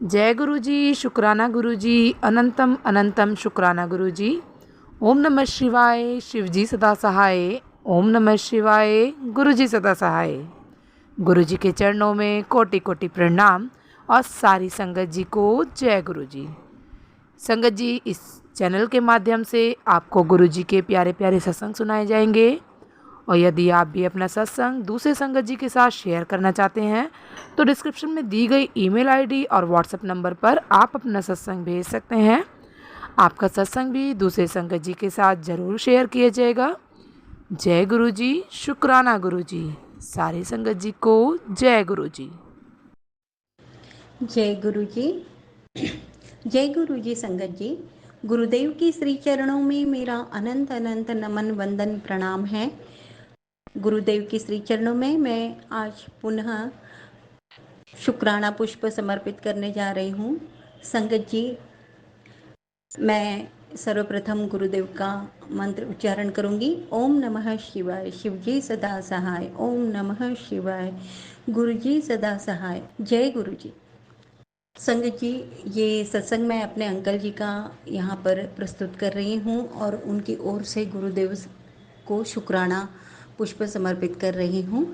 जय गुरु जी, शुक्राना गुरु जी, अनंतम अनंतम शुक्राना गुरु जी। ओम नमः शिवाय, शिव जी सदा सहाय। ओम नमः शिवाय, गुरु जी सदा सहाय। गुरु जी के चरणों में कोटि कोटि प्रणाम और सारी संगत जी को जय गुरु जी। संगत जी, इस चैनल के माध्यम से आपको गुरु जी के प्यारे प्यारे सत्संग सुनाए जाएंगे और यदि आप भी अपना सत्संग दूसरे संगत जी के साथ शेयर करना चाहते हैं तो डिस्क्रिप्शन में दी गई ईमेल आईडी और व्हाट्सएप नंबर पर आप अपना सत्संग भेज सकते हैं। आपका सत्संग भी दूसरे संगत जी के साथ ज़रूर शेयर किया जाएगा। जय गुरु जी, शुक्राना गुरु जी। सारी संगत जी को जय गुरु जी। जय गुरु जी। जय गुरु जी। संगत जी, गुरुदेव की श्री चरणों में मेरा अनंत अनंत नमन वंदन प्रणाम है। गुरुदेव की श्री चरणों में मैं आज पुनः शुक्राना पुष्प समर्पित करने जा रही हूँ। संगत जी, मैं सर्वप्रथम गुरुदेव का मंत्र उच्चारण करूंगी। ओम नमः शिवाय, शिव जी सदा सहाय। ओम नमः शिवाय, गुरु जी सदा सहाय। जय गुरु जी। संगत जी, ये सत्संग मैं अपने अंकल जी का यहाँ पर प्रस्तुत कर रही हूँ और उनकी ओर से गुरुदेव को शुक्राना पुष्प समर्पित कर रही हूँ।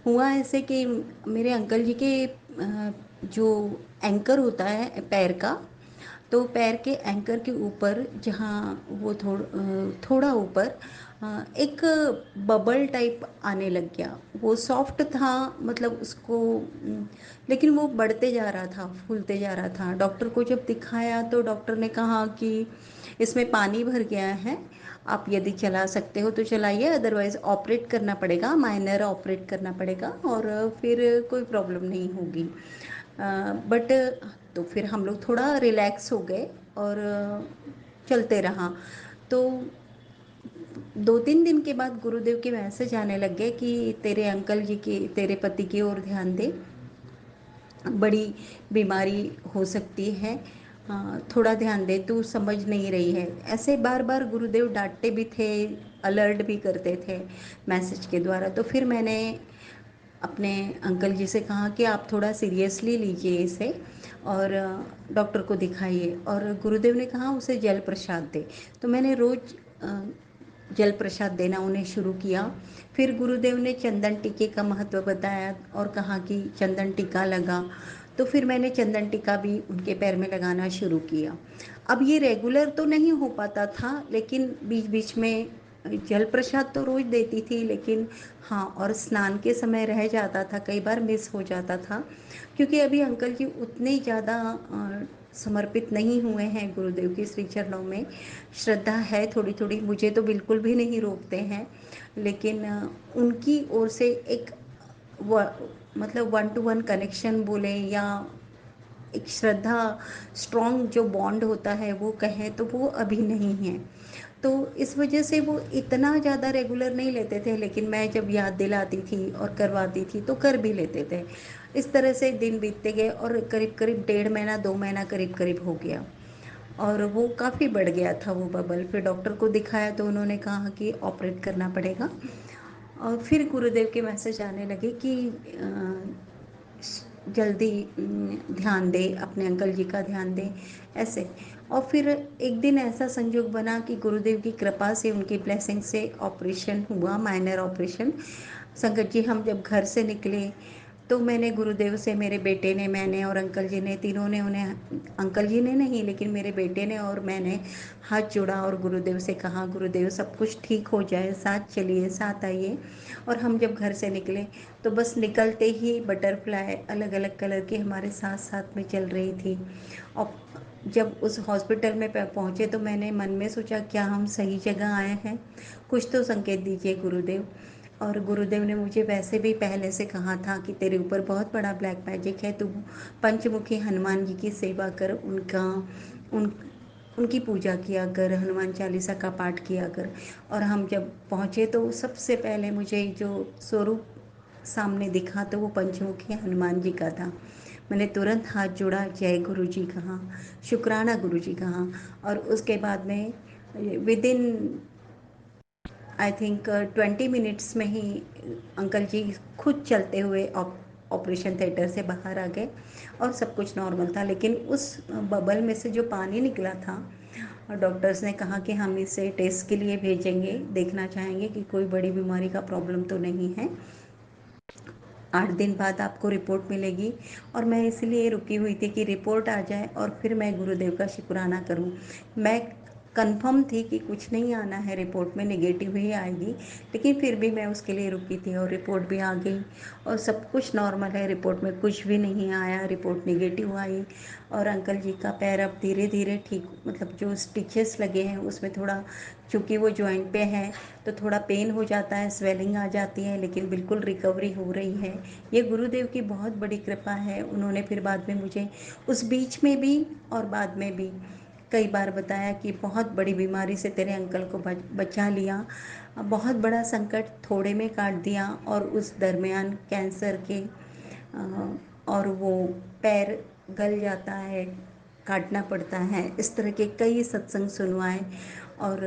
हुआ ऐसे कि मेरे अंकल जी के जो एंकर होता है पैर का, तो पैर के एंकर के ऊपर जहाँ वो थोड़ा ऊपर एक बबल टाइप आने लग गया। वो सॉफ्ट था, मतलब उसको लेकिन वो बढ़ते जा रहा था, फूलते जा रहा था। डॉक्टर को जब दिखाया तो डॉक्टर ने कहा कि इसमें पानी भर गया है, आप यदि चला सकते हो तो चलाइए, अदरवाइज़ ऑपरेट करना पड़ेगा, माइनर ऑपरेट करना पड़ेगा और फिर कोई प्रॉब्लम नहीं होगी। बट तो फिर हम लोग थोड़ा रिलैक्स हो गए और चलते रहा। तो 2-3 दिन के बाद गुरुदेव के मैसेज आने लग गए कि तेरे अंकल जी की, तेरे पति की ओर ध्यान दे, बड़ी बीमारी हो सकती है, थोड़ा ध्यान दे, तू समझ नहीं रही है। ऐसे बार बार गुरुदेव डांटते भी थे, अलर्ट भी करते थे मैसेज के द्वारा। तो फिर मैंने अपने अंकल जी से कहा कि आप थोड़ा सीरियसली लीजिए इसे और डॉक्टर को दिखाइए। और गुरुदेव ने कहा उसे जल प्रसाद दे, तो मैंने रोज़ जल प्रसाद देना उन्हें शुरू किया। फिर गुरुदेव ने चंदन टीके का महत्व बताया और कहा कि चंदन टीका लगा, तो फिर मैंने चंदन टीका भी उनके पैर में लगाना शुरू किया। अब ये रेगुलर तो नहीं हो पाता था, लेकिन बीच बीच में जल प्रसाद तो रोज़ देती थी, लेकिन हाँ, और स्नान के समय रह जाता था, कई बार मिस हो जाता था, क्योंकि अभी अंकल जी उतने ज़्यादा समर्पित नहीं हुए हैं गुरुदेव की श्री चरणों में। श्रद्धा है थोड़ी थोड़ी, मुझे तो बिल्कुल भी नहीं रोकते हैं, लेकिन उनकी ओर से एक मतलब 1-to-1 कनेक्शन बोले या एक श्रद्धा, स्ट्रॉन्ग जो बॉन्ड होता है वो कहें, तो वो अभी नहीं है। तो इस वजह से वो इतना ज़्यादा रेगुलर नहीं लेते थे, लेकिन मैं जब याद दिलाती थी और करवाती थी तो कर भी लेते थे। इस तरह से दिन बीतते गए और करीब करीब 1.5 महीना 2 महीना करीब करीब हो गया और वो काफ़ी बढ़ गया था वो बबल। फिर डॉक्टर को दिखाया तो उन्होंने कहा कि ऑपरेट करना पड़ेगा। और फिर गुरुदेव के मैसेज आने लगे कि जल्दी ध्यान दे, अपने अंकल जी का ध्यान दे, ऐसे। और फिर एक दिन ऐसा संजोग बना कि गुरुदेव की कृपा से, उनकी ब्लेसिंग से ऑपरेशन हुआ, माइनर ऑपरेशन। संगत जी, हम जब घर से निकले तो मैंने गुरुदेव से, मेरे बेटे ने, मैंने और अंकल जी ने, तीनों ने उन्हें, अंकल जी ने नहीं लेकिन मेरे बेटे ने और मैंने हाथ जोड़ा और गुरुदेव से कहा, गुरुदेव सब कुछ ठीक हो जाए, साथ चलिए, साथ आइए। और हम जब घर से निकले तो बस निकलते ही बटरफ्लाई अलग अलग कलर की हमारे साथ साथ में चल रही थी। और जब उस हॉस्पिटल में पहुँचे तो मैंने मन में सोचा, क्या हम सही जगह आए हैं? कुछ तो संकेत दीजिए गुरुदेव। और गुरुदेव ने मुझे वैसे भी पहले से कहा था कि तेरे ऊपर बहुत बड़ा ब्लैक मैजिक है, तू पंचमुखी हनुमान जी की सेवा कर, उनकी पूजा किया कर, हनुमान चालीसा का पाठ किया कर। और हम जब पहुँचे तो सबसे पहले मुझे जो स्वरूप सामने दिखा तो वो पंचमुखी हनुमान जी का था। मैंने तुरंत हाथ जोड़ा, जय गुरु जी कहा, शुक्राना गुरु जी कहा। और उसके बाद में विदिन आई थिंक 20 मिनट्स में ही अंकल जी खुद चलते हुए ऑपरेशन थिएटर से बाहर आ गए और सब कुछ नॉर्मल था। लेकिन उस बबल में से जो पानी निकला था, डॉक्टर्स ने कहा कि हम इसे टेस्ट के लिए भेजेंगे, देखना चाहेंगे कि कोई बड़ी बीमारी का प्रॉब्लम तो नहीं है। 8 दिन बाद आपको रिपोर्ट मिलेगी। और मैं इसलिए रुकी हुई थी कि रिपोर्ट आ जाए और फिर मैं गुरुदेव का शुक्राना करूं। मैं कंफर्म थी कि कुछ नहीं आना है, रिपोर्ट में नेगेटिव ही आएगी, लेकिन फिर भी मैं उसके लिए रुकी थी और रिपोर्ट भी आ गई और सब कुछ नॉर्मल है। रिपोर्ट में कुछ भी नहीं आया, रिपोर्ट नेगेटिव आई। और अंकल जी का पैर अब धीरे धीरे ठीक, मतलब जो स्टिचेस लगे हैं उसमें थोड़ा, चूँकि वो जॉइंट पे है तो थोड़ा पेन हो जाता है, स्वेलिंग आ जाती है, लेकिन बिल्कुल रिकवरी हो रही है। ये गुरुदेव की बहुत बड़ी कृपा है। उन्होंने फिर बाद में मुझे उस बीच में भी और बाद में भी कई बार बताया कि बहुत बड़ी बीमारी से तेरे अंकल को बचा लिया, बहुत बड़ा संकट थोड़े में काट दिया, और उस दरमियान कैंसर के और वो पैर गल जाता है, काटना पड़ता है, इस तरह के कई सत्संग सुनवाए। और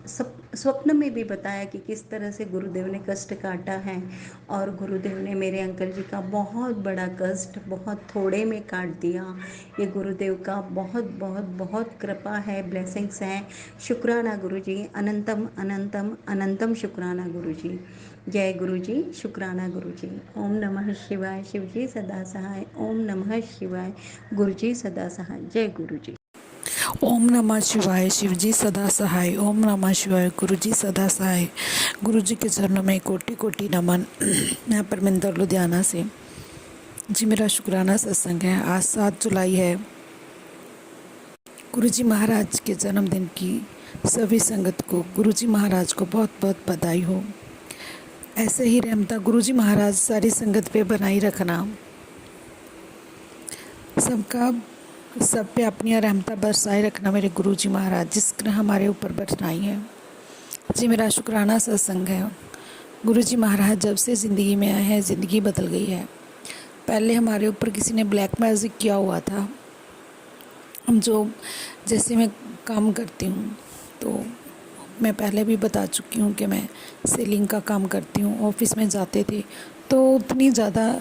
सब स्वप्न में भी बताया कि किस तरह से गुरुदेव ने कष्ट काटा है, और गुरुदेव ने मेरे अंकल जी का बहुत बड़ा कष्ट बहुत थोड़े में काट दिया। ये गुरुदेव का बहुत बहुत बहुत कृपा है, ब्लेसिंग्स हैं। शुक्राना गुरु जी, अनंतम अनंतम अनंतम शुक्राना गुरु जी। जय गुरु जी, शुक्राना गुरु जी। ओम नमः शिवाय, शिव जी सदा सहाय। ओम नमः शिवाय, गुरु जी सदा सहाय। जय गुरु जी। ओम नमः शिवाय, शिव जी सदा सहाय। ओम नमः शिवाय, गुरु जी सदा सहाय। गुरु जी के चरणों में कोटि कोटि नमन। मैं परमिंदर लुधियाना से जी। मेरा शुक्राना सत्संग है। आज 7 जुलाई है। गुरु जी महाराज के जन्मदिन की सभी संगत को, गुरु जी महाराज को बहुत बहुत बधाई हो। ऐसे ही रहमता गुरु जी महाराज सारी संगत पे बनाई रखना। सबका सब पे अपनी रहमता बरसाए रखना मेरे गुरु जी महाराज, जिसने हमारे ऊपर बरसाई है जी। मेरा शुक्राना सत्संग है। गुरु जी महाराज जब से ज़िंदगी में आए हैं, ज़िंदगी बदल गई है। पहले हमारे ऊपर किसी ने ब्लैक मैजिक किया हुआ था। हम जो, जैसे मैं काम करती हूँ, तो मैं पहले भी बता चुकी हूँ कि मैं सेलिंग का काम करती हूँ। ऑफिस में जाते थे तो उतनी ज़्यादा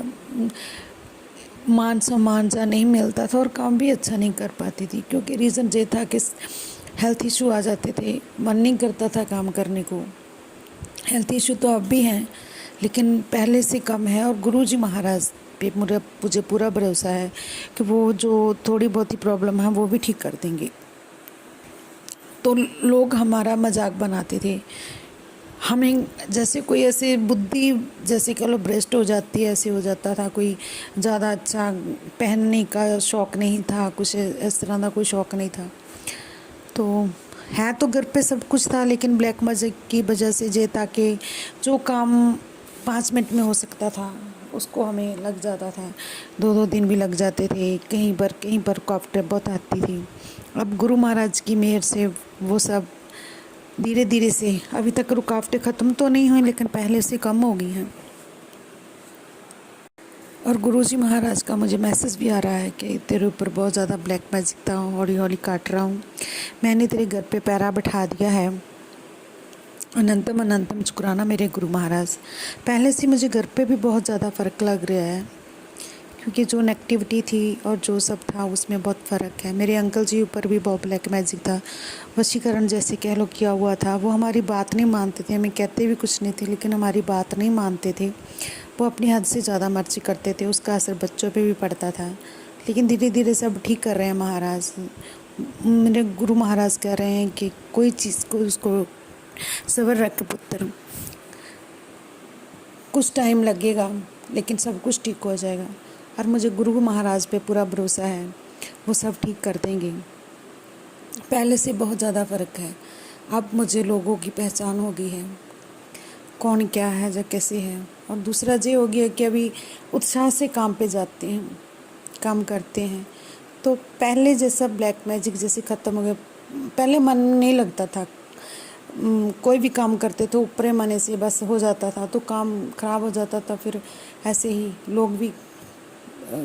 मान सम्मान सा नहीं मिलता था और काम भी अच्छा नहीं कर पाती थी, क्योंकि रीज़न ये था कि हेल्थ इशू आ जाते थे, मन नहीं करता था काम करने को। हेल्थ इशू तो अब भी हैं, लेकिन पहले से कम है। और गुरुजी महाराज पे मुझे पूरा भरोसा है कि वो जो थोड़ी बहुत ही प्रॉब्लम है वो भी ठीक कर देंगे। तो लोग हमारा मजाक बनाते थे, हमें जैसे कोई ऐसे बुद्धि जैसे कह लो भ्रष्ट हो जाती है, ऐसे हो जाता था। कोई ज़्यादा अच्छा पहनने का शौक़ नहीं था, कुछ इस तरह का कोई शौक़ नहीं था। तो है तो घर पे सब कुछ था, लेकिन ब्लैक मैजिक की वजह से ये था कि जो काम 5 मिनट में हो सकता था उसको हमें लग जाता था, 2-2 दिन भी लग जाते थे। कहीं पर रुकावटें बहुत आती थी। अब गुरु महाराज की मेहर से वो सब धीरे धीरे से, अभी तक रुकावटें ख़त्म तो नहीं हुई, लेकिन पहले से कम हो गई हैं। और गुरुजी महाराज का मुझे मैसेज भी आ रहा है कि तेरे ऊपर बहुत ज़्यादा ब्लैक मैजिक था, हौली हौली काट रहा हूँ। मैंने तेरे घर पे पैरा बिठा दिया है। अनंतम अनंतम शुक्राना मेरे गुरु महाराज। पहले से मुझे घर पे भी बहुत ज़्यादा फ़र्क लग रहा है, क्योंकि जो नेगेटिविटी थी और जो सब था उसमें बहुत फ़र्क है। मेरे अंकल जी ऊपर भी बहुत ब्लैक मैजिक था, वशीकरण जैसे कह लो किया हुआ था। वो हमारी बात नहीं मानते थे, हमें कहते भी कुछ नहीं थे, लेकिन हमारी बात नहीं मानते थे। वो अपनी हद से ज़्यादा मर्जी करते थे, उसका असर बच्चों पे भी पड़ता था। लेकिन धीरे धीरे सब ठीक कर रहे हैं महाराज। मेरे गुरु महाराज कह रहे हैं कि कोई चीज़ को उसको सबर रख पुत्र, कुछ टाइम लगेगा लेकिन सब कुछ ठीक हो जाएगा। और मुझे गुरु महाराज पे पूरा भरोसा है, वो सब ठीक कर देंगे। पहले से बहुत ज़्यादा फ़र्क है। अब मुझे लोगों की पहचान हो गई है, कौन क्या है या कैसे है। और दूसरा ये हो गया कि अभी उत्साह से काम पे जाते हैं, काम करते हैं। तो पहले जैसा ब्लैक मैजिक जैसे ख़त्म हो गया। पहले मन नहीं लगता था, कोई भी काम करते तो ऊपरे मने से बस हो जाता था, तो काम ख़राब हो जाता था। फिर ऐसे ही लोग भी,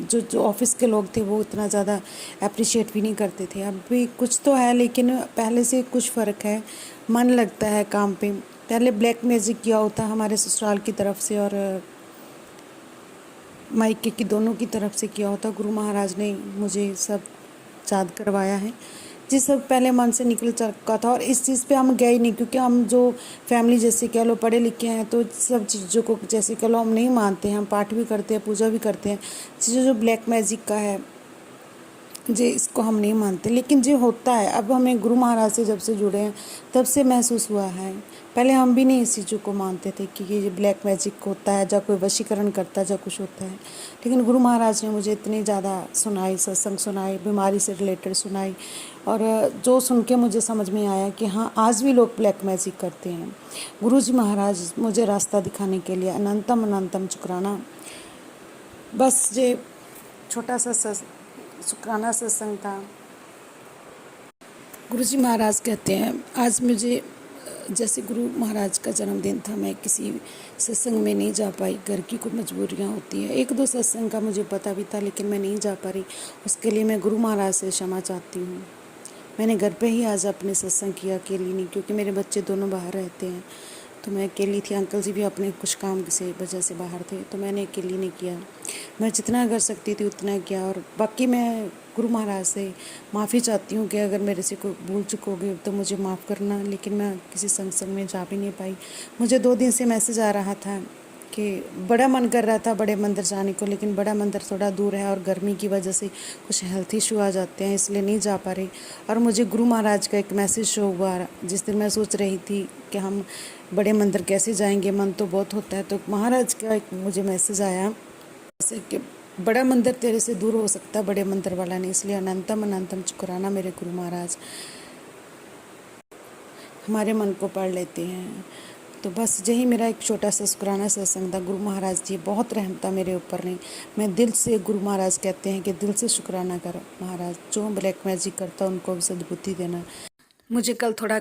जो ऑफिस के लोग थे वो इतना ज़्यादा अप्रिशिएट भी नहीं करते थे। अब भी कुछ तो है, लेकिन पहले से कुछ फ़र्क है, मन लगता है काम पे। पहले ब्लैक मैजिक किया होता हमारे ससुराल की तरफ से, और मायके की दोनों की तरफ से किया होता। गुरु महाराज ने मुझे सब याद करवाया है, जी सब पहले मन से निकल चुका था। और इस चीज़ पे हम गए ही नहीं, क्योंकि हम जो फैमिली जैसे कह लो पढ़े लिखे हैं, तो सब चीज़ों को जैसे कह लो हम नहीं मानते हैं। हम पाठ भी करते हैं, पूजा भी करते हैं, चीज़ें जो ब्लैक मैजिक का है जी इसको हम नहीं मानते, लेकिन जो होता है अब हमें गुरु महाराज से जब से जुड़े हैं तब से महसूस हुआ है। पहले हम भी नहीं इस चीज़ों को मानते थे कि ये ब्लैक मैजिक होता है, या कोई वशीकरण करता है, या कुछ होता है। लेकिन गुरु महाराज ने मुझे इतनी ज़्यादा सुनाई, सत्संग सुनाई, बीमारी से रिलेटेड सुनाई, और जो सुन के मुझे समझ में आया कि हाँ आज भी लोग ब्लैक मैजिक करते हैं। गुरु जी महाराज मुझे रास्ता दिखाने के लिए अनंतम अनंतम शुक्राना। बस ये छोटा सा शुक्राना सत्संग था। गुरुजी महाराज कहते हैं आज मुझे, जैसे गुरु महाराज का जन्मदिन था, मैं किसी सत्संग में नहीं जा पाई, घर की कुछ मजबूरियाँ होती हैं। एक दो सत्संग का मुझे पता भी था, लेकिन मैं नहीं जा पा रही। उसके लिए मैं गुरु महाराज से क्षमा चाहती हूँ। मैंने घर पे ही आज अपने सत्संग किया, अकेली नहीं, क्योंकि मेरे बच्चे दोनों बाहर रहते हैं, तो मैं अकेली थी। अंकल जी भी अपने कुछ काम से वजह से बाहर थे, तो मैंने अकेली नहीं किया। मैं जितना कर सकती थी उतना किया। और बाकी मैं गुरु महाराज से माफ़ी चाहती हूँ कि अगर मेरे से कोई भूल चूक हो गई तो मुझे माफ़ करना। लेकिन मैं किसी संग में जा भी नहीं पाई। मुझे 2 दिन से मैसेज आ रहा था कि बड़ा मन कर रहा था बड़े मंदिर जाने को, लेकिन बड़ा मंदिर थोड़ा दूर है और गर्मी की वजह से कुछ हेल्थ इशू आ जाते हैं, इसलिए नहीं जा पा रही। और मुझे गुरु महाराज का एक मैसेज शो हुआ जिस दिन मैं सोच रही थी कि हम बड़े मंदिर कैसे जाएंगे, मन तो बहुत होता है। तो महाराज का एक मुझे मैसेज आया जैसे कि बड़ा मंदिर तेरे से दूर हो सकता है, बड़े मंदिर वाला नहीं। इसलिए अनंतम अनंतम शुक्राना मेरे गुरु महाराज हमारे मन को पढ़ लेते हैं। तो बस यही मेरा एक छोटा सा शुक्राना सत्संग था। गुरु महाराज जी बहुत रहम था मेरे ऊपर नहीं। मैं दिल से, गुरु महाराज कहते हैं कि दिल से शुक्राना करो महाराज, जो ब्लैक मैजिक करता उनको भी सद्बुद्धि देना। मुझे कल थोड़ा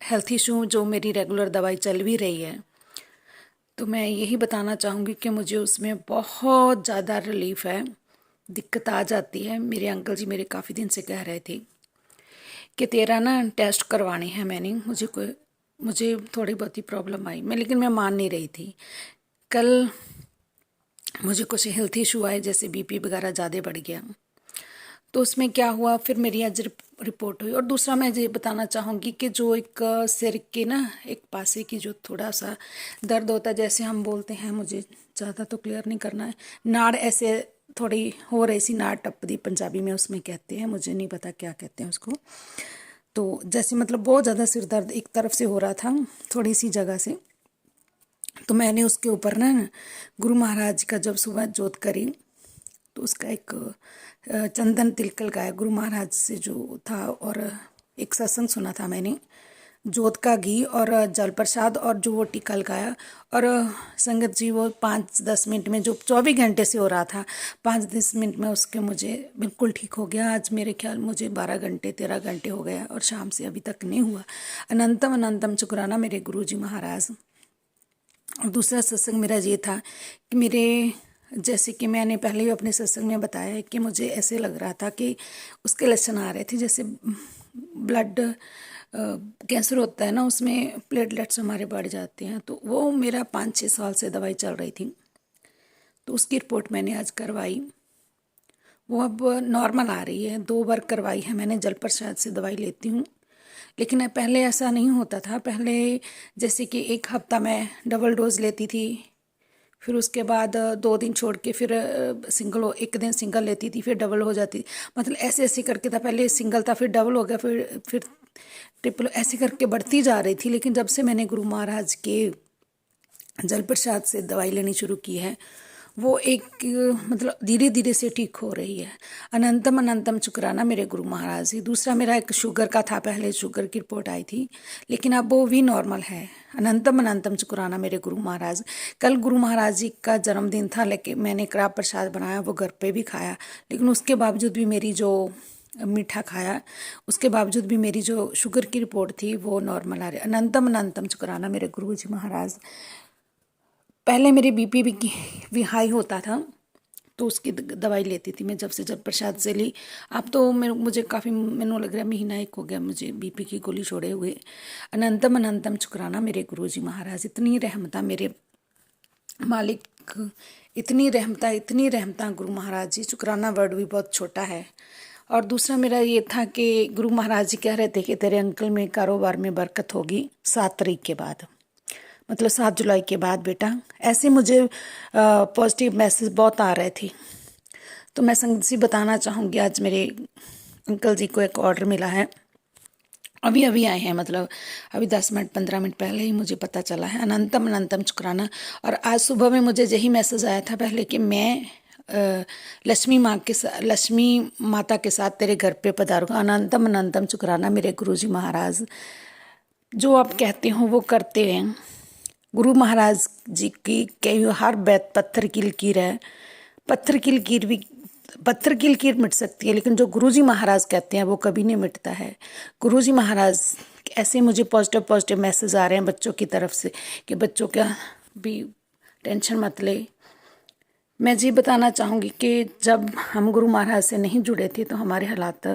हेल्थ इशू, जो मेरी रेगुलर दवाई चल भी रही है, तो मैं यही बताना चाहूँगी कि मुझे उसमें बहुत ज़्यादा रिलीफ है। दिक्कत आ जाती है। मेरे अंकल जी मेरे काफ़ी दिन से कह रहे थे कि तेरा ना टेस्ट करवाने हैं। मुझे थोड़ी बहुत ही प्रॉब्लम आई, लेकिन मैं मान नहीं रही थी। कल मुझे कुछ हेल्थ इशू आए, जैसे बीपी वगैरह ज़्यादा बढ़ गया। तो उसमें क्या हुआ, फिर मेरी आज रिपोर्ट हुई। और दूसरा मैं ये बताना चाहूँगी कि जो एक सिर के ना एक पासे की जो थोड़ा सा दर्द होता है, जैसे हम बोलते हैं, मुझे ज़्यादा तो क्लियर नहीं करना है, नाड़ ऐसे थोड़ी हो रही सी, नाड़ टपदी पंजाबी में उसमें कहते हैं, मुझे नहीं पता क्या कहते हैं उसको। तो जैसे मतलब बहुत ज़्यादा सिर दर्द एक तरफ से हो रहा था, थोड़ी सी जगह से। तो मैंने उसके ऊपर ना गुरु महाराज का जब सुबह जोत करी, तो उसका एक चंदन तिलकल गाया गुरु महाराज से जो था, और एक सत्संग सुना था मैंने, जोत का घी और जल प्रसाद और जो वो टिक्का लगाया। और संगत जी वो 5-10 मिनट में, जो 24 घंटे से हो रहा था, 5-10 मिनट में उसके मुझे बिल्कुल ठीक हो गया। आज मेरे ख्याल मुझे 12 घंटे 13 घंटे हो गया, और शाम से अभी तक नहीं हुआ। अनंतम अनंतम शुक्राना मेरे गुरु जी महाराज। और दूसरा सत्संग मेरा ये था कि मेरे, जैसे कि मैंने पहले ही अपने सत्संग में बताया है कि मुझे ऐसे लग रहा था कि उसके लक्षण आ रहे थे, जैसे ब्लड कैंसर होता है ना, उसमें प्लेटलेट्स हमारे बढ़ जाते हैं। तो वो मेरा 5-6 साल से दवाई चल रही थी, तो उसकी रिपोर्ट मैंने आज करवाई। वो अब नॉर्मल आ रही है। 2 बार करवाई है मैंने, जल प्रसाद से दवाई लेती हूँ। लेकिन पहले ऐसा नहीं होता था। पहले जैसे कि 1 हफ्ता मैं डबल डोज लेती थी, फिर उसके बाद 2 दिन छोड़ के फिर एक दिन सिंगल लेती थी, फिर डबल हो जाती, मतलब ऐसे ऐसे करके था। पहले सिंगल था, फिर डबल हो गया, फिर ट्रिपल, ऐसे करके बढ़ती जा रही थी। लेकिन जब से मैंने गुरु महाराज के जल प्रसाद से दवाई लेनी शुरू की है, वो एक मतलब धीरे धीरे से ठीक हो रही है। अनंतम अनंतम शुक्राना मेरे गुरु महाराज जी। दूसरा मेरा एक शुगर का था, पहले शुगर की रिपोर्ट आई थी, लेकिन अब वो भी नॉर्मल है। अनंतम अनंतम शुक्राना मेरे गुरु महाराज। कल गुरु महाराज जी का जन्मदिन था, लेकिन मैंने कड़ाह प्रसाद बनाया, वो घर पे भी खाया, लेकिन उसके बावजूद भी मेरी जो मीठा खाया, उसके बावजूद भी मेरी जो शुगर की रिपोर्ट थी वो नॉर्मल आ रही। अनंतम अनंतम शुक्राना मेरे गुरु जी महाराज। पहले मेरी बीपी भी हाई होता था, तो उसकी दवाई लेती थी मैं जब से जब प्रसाद से ली। अब तो मुझे काफ़ी, मैंने लग रहा है महीना 1 हो गया मुझे बीपी की गोली छोड़े हुए। अनंतम अनंतम शुक्राना मेरे गुरु जी महाराज। इतनी रहमता मेरे मालिक इतनी रहमता गुरु महाराज जी। शुक्राना वर्ड भी बहुत छोटा है। और दूसरा मेरा ये था कि गुरु महाराज जी कह रहे थे कि तेरे अंकल में कारोबार में बरकत होगी 7 तारीख के बाद, मतलब 7 जुलाई के बाद बेटा। ऐसे मुझे पॉजिटिव मैसेज बहुत आ रहे थे। तो मैं संगत जी बताना चाहूँगी, आज मेरे अंकल जी को एक ऑर्डर मिला है, अभी अभी आए हैं, मतलब अभी 10 मिनट 15 मिनट पहले ही मुझे पता चला है। अनंतम अनंतम शुक्राना। और आज सुबह में मुझे यही मैसेज आया था पहले कि मैं लक्ष्मी माता के साथ तेरे घर पे पधारूंगा। अनंतम अनंतम शुक्राना मेरे गुरुजी महाराज, जो आप कहते हो वो करते हैं। गुरु महाराज जी की कई हर बात पत्थर की लकीर है। पत्थर की लकीर मिट सकती है, लेकिन जो गुरुजी महाराज कहते हैं वो कभी नहीं मिटता है। गुरुजी महाराज ऐसे मुझे पॉजिटिव मैसेज आ रहे हैं बच्चों की तरफ से कि बच्चों का भी टेंशन मत ले। मैं जी बताना चाहूँगी कि जब हम गुरु महाराज से नहीं जुड़े थे तो हमारे हालात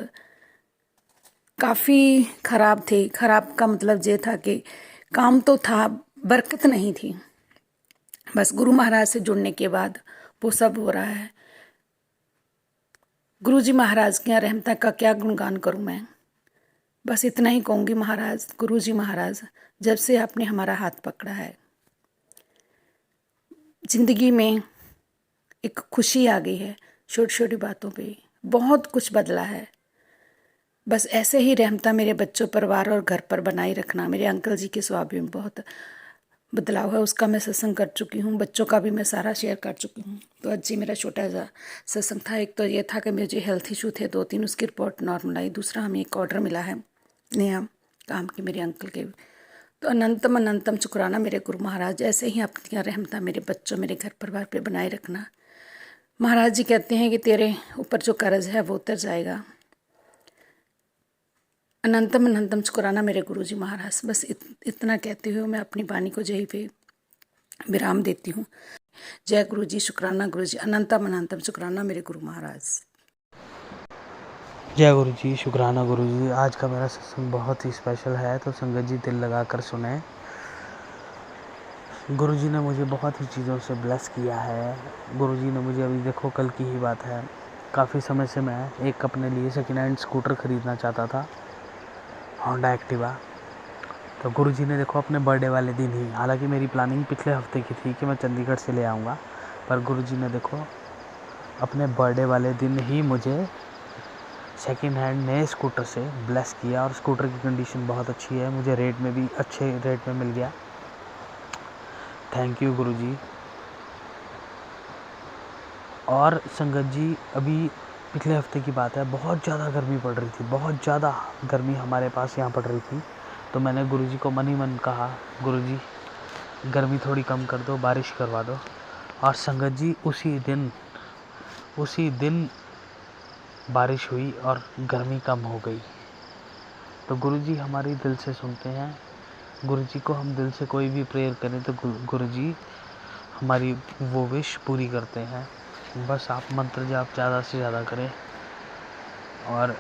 काफ़ी ख़राब थे। ख़राब का मतलब ये था कि काम तो था, बरकत नहीं थी। बस गुरु महाराज से जुड़ने के बाद वो सब हो रहा है। गुरुजी महाराज की रहमत का क्या गुणगान करूं मैं, बस इतना ही कहूँगी। महाराज, गुरुजी महाराज, जब से आपने हमारा हाथ पकड़ा है, ज़िंदगी में एक खुशी आ गई है। छोटी छोटी बातों पे बहुत कुछ बदला है। बस ऐसे ही रहमत मेरे बच्चों, परिवार और घर पर बनाए रखना। मेरे अंकल जी के स्वभाव में बहुत बदलाव है, उसका मैं सत्संग कर चुकी हूँ, बच्चों का भी मैं सारा शेयर कर चुकी हूँ। तो आज जी मेरा छोटा सा सत्संग था। एक तो ये था कि मुझे हेल्थ इशू थे 2-3, उसकी रिपोर्ट नॉर्मल आई। दूसरा हमें एक ऑर्डर मिला है नया काम की मेरे अंकल के। तो अनंतम अनंतम शुक्राना मेरे गुरु महाराज, ऐसे ही अपनी रहमत मेरे बच्चों, मेरे घर परिवार पे बनाए रखना। महाराज जी कहते हैं कि तेरे ऊपर जो कर्ज है वो उतर जाएगा। अनंतम अनंतम शुक्राना मेरे गुरुजी महाराज। बस इतना कहते हुए मैं अपनी वाणी को यहीं पे विराम देती हूँ। जय गुरु जी, शुक्राना गुरु जी, अनंतम अनंतम शुक्राना मेरे गुरु महाराज। जय गुरु जी, शुक्राना गुरु जी। आज का मेरा सत्संग बहुत ही स्पेशल है, तो संगत जी दिल लगा कर सुने। गुरु जी ने मुझे बहुत ही चीज़ों से ब्लेस किया है। गुरु जी ने मुझे, अभी देखो कल की ही बात है, काफ़ी समय से मैं एक अपने लिए सेकेंड हैंड स्कूटर ख़रीदना चाहता था, होंडा एक्टिवा। तो गुरुजी ने देखो अपने बर्थडे वाले दिन ही, हालांकि मेरी प्लानिंग पिछले हफ्ते की थी कि मैं चंडीगढ़ से ले आऊँगा, पर गुरुजी ने देखो अपने बर्थडे वाले दिन ही मुझे सेकंड हैंड नए स्कूटर से ब्लेस किया। और स्कूटर की कंडीशन बहुत अच्छी है, मुझे रेट में भी अच्छे रेट में मिल गया। थैंक यू गुरुजी। और संगत जी, अभी पिछले हफ्ते की बात है, बहुत ज़्यादा गर्मी पड़ रही थी, बहुत ज़्यादा गर्मी हमारे पास यहाँ पड़ रही थी। तो मैंने गुरुजी को मन ही मन कहा, गुरुजी गर्मी थोड़ी कम कर दो, बारिश करवा दो। और संगत जी उसी दिन बारिश हुई और गर्मी कम हो गई। तो गुरुजी हमारी दिल से सुनते हैं। गुरुजी को हम दिल से कोई भी प्रेयर करें तो गुरुजी हमारी वो विश पूरी करते हैं। बस आप मंत्र जाप ज़्यादा से ज़्यादा करें और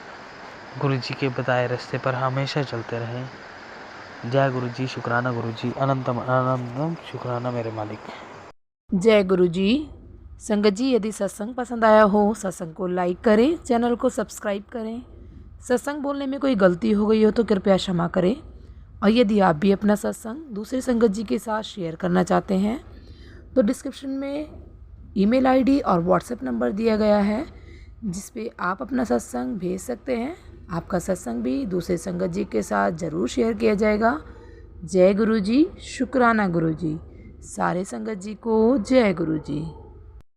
गुरुजी के बताए रास्ते पर हमेशा चलते रहें। जय गुरुजी, शुक्राना गुरुजी, अनंतम अनंतम शुक्राना मेरे मालिक। जय गुरु जी। संगत जी, यदि सत्संग पसंद आया हो, सत्संग को लाइक करें, चैनल को सब्सक्राइब करें। सत्संग बोलने में कोई गलती हो गई हो तो कृपया क्षमा करें। और यदि आप भी अपना सत्संग दूसरे संगत जी के साथ शेयर करना चाहते हैं तो डिस्क्रिप्शन में ईमेल आईडी और व्हाट्सएप नंबर दिया गया है, जिस पे आप अपना सत्संग भेज सकते हैं। आपका सत्संग भी दूसरे संगत जी के साथ ज़रूर शेयर किया जाएगा। जय गुरु जी, शुक्राना गुरु जी। सारे संगत जी को जय गुरु जी।